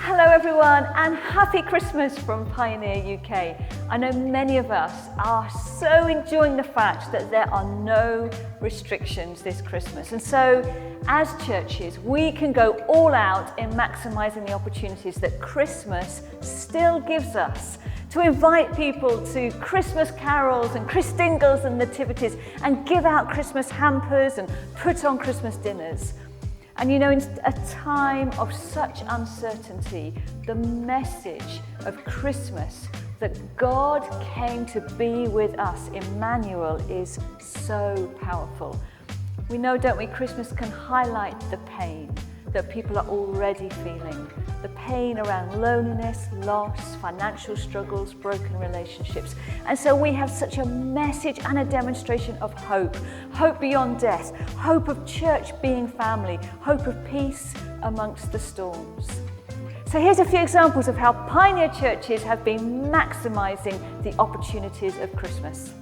Hello everyone, and happy Christmas from Pioneer UK. I know many of us are so enjoying the fact that there are no restrictions this Christmas, and so as churches we can go all out in maximising the opportunities that Christmas still gives us to invite people to Christmas carols and Christingles and nativities, and give out Christmas hampers and put on Christmas dinners. And you know, in a time of such uncertainty, the message of Christmas, that God came to be with us, Emmanuel, is so powerful. We know, don't we, Christmas can highlight the pain that people are already feeling. The pain around loneliness, loss, financial struggles, broken relationships. And so we have such a message and a demonstration of hope. Hope beyond death, hope of church being family, hope of peace amongst the storms. So here's a few examples of how Pioneer churches have been maximising the opportunities of Christmas.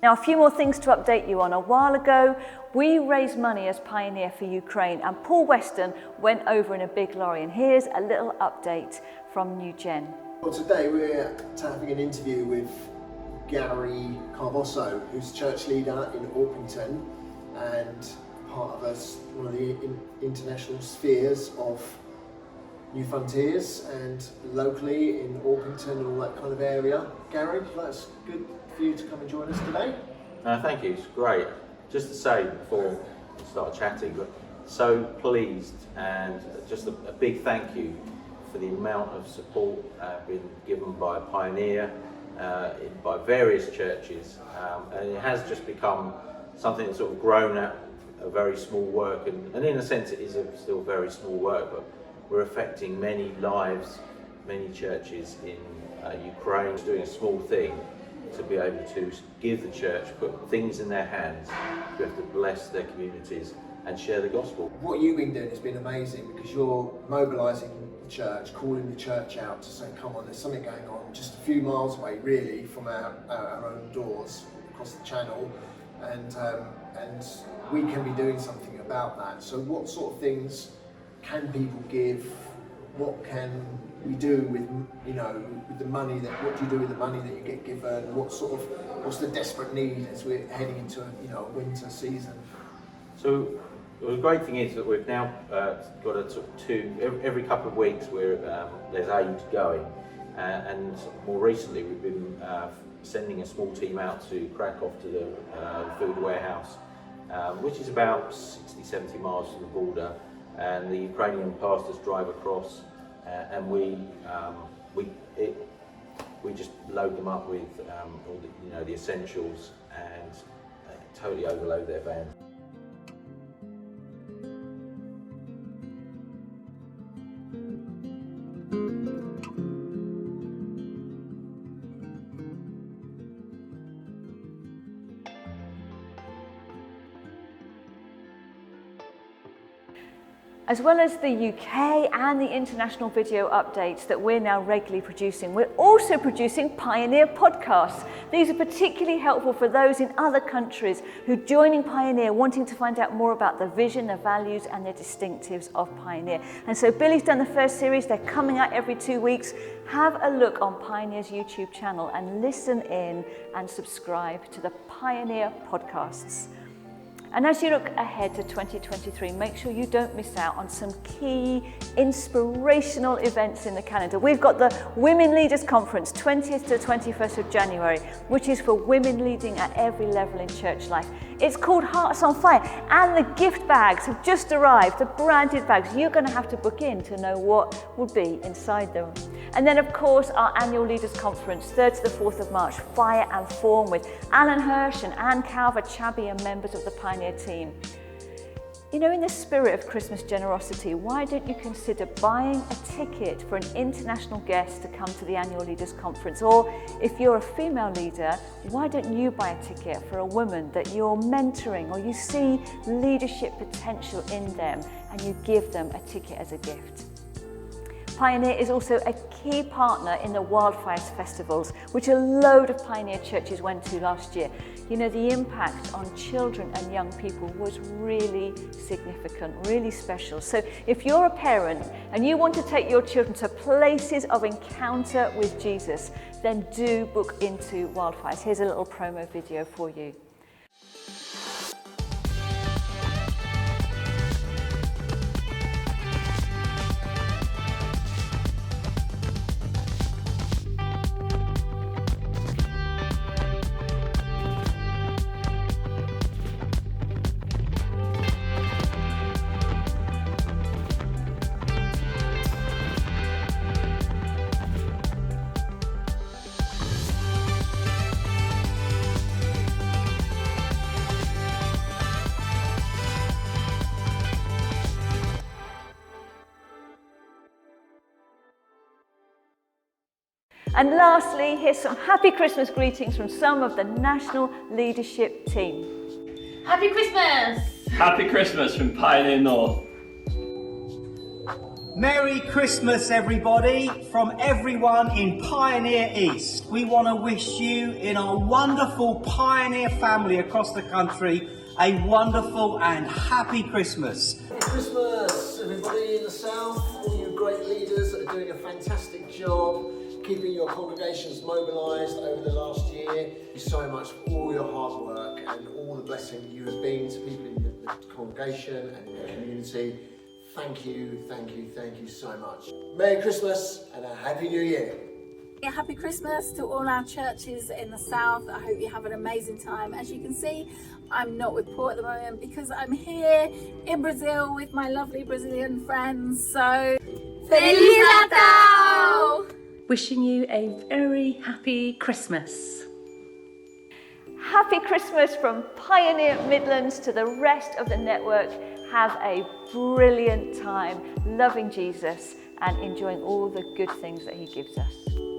Now, a few more things to update you on. A while ago, we raised money as Pioneer for Ukraine, and Paul Weston went over in a big lorry. And here's a little update from New Gen. Well, today we're having an interview with Gary Carbosso, who's church leader in Orpington and part of one of the international spheres of New Frontiers and locally in Orpington and all that kind of area. Gary, that's good for you to come and join us today. Thank you, it's great. Just to say before we start chatting, but so pleased, and just a big thank you for the amount of support been given by Pioneer, by various churches, and it has just become something that's sort of grown out a very small work, and in a sense it is still very small work, but we're affecting many lives, many churches in Ukraine. Doing a small thing to be able to give the church, put things in their hands, to be able to bless their communities and share the gospel. What you've been doing has been amazing, because you're mobilising the church, calling the church out to say, come on, there's something going on just a few miles away really from our own doors across the channel, and we can be doing something about that. So what sort of things can people give? What can we do with, with the money what do you do with the money that you get given? What's the desperate need as we're heading into a winter season? So the great thing is that we've now got a sort of every couple of weeks there's aid going, and more recently we've been sending a small team out to Krakow to the food warehouse, which is about 60-70 miles from the border, and the Ukrainian pastors drive across, and we just load them up with all the essentials, and totally overload their van. As well as the UK and the international video updates that we're now regularly producing, we're also producing Pioneer podcasts. These are particularly helpful for those in other countries who are joining Pioneer, wanting to find out more about the vision, the values and the distinctives of Pioneer. And so Billy's done the first series, they're coming out every 2 weeks. Have a look on Pioneer's YouTube channel and listen in and subscribe to the Pioneer podcasts. And as you look ahead to 2023, make sure you don't miss out on some key inspirational events in the calendar. We've got the Women Leaders Conference, 20th to 21st of January, which is for women leading at every level in church life. It's called Hearts on Fire, and the gift bags have just arrived, the branded bags. You're going to have to book in to know what will be inside them. And then, of course, our annual Leaders Conference, 3rd to the 4th of March, Fire and Form, with Alan Hirsch and Anne Calver-Chabby and members of the Pioneer team. You know, in the spirit of Christmas generosity, why don't you consider buying a ticket for an international guest to come to the annual Leaders Conference? Or if you're a female leader, why don't you buy a ticket for a woman that you're mentoring or you see leadership potential in them and you give them a ticket as a gift? Pioneer is also a key partner in the Wildfires Festivals, which a load of Pioneer churches went to last year. You know, the impact on children and young people was really significant, really special. So if you're a parent and you want to take your children to places of encounter with Jesus, then do book into Wildfires. Here's a little promo video for you. And lastly, here's some happy Christmas greetings from some of the national leadership team. Happy Christmas! Happy Christmas from Pioneer North. Merry Christmas, everybody, from everyone in Pioneer East. We want to wish you, in our wonderful Pioneer family across the country, a wonderful and happy Christmas. Happy Christmas, everybody in the South, all you great leaders that are doing a fantastic job, keeping your congregations mobilised over the last year. Thank you so much for all your hard work and all the blessing you have been to people in the congregation and in the community. Thank you, thank you, thank you so much. Merry Christmas and a Happy New Year. Happy Christmas to all our churches in the South. I hope you have an amazing time. As you can see, I'm not with Paul at the moment because I'm here in Brazil with my lovely Brazilian friends. So, Feliz Natal! Wishing you a very happy Christmas. Happy Christmas from Pioneer Midlands to the rest of the network. Have a brilliant time loving Jesus and enjoying all the good things that he gives us.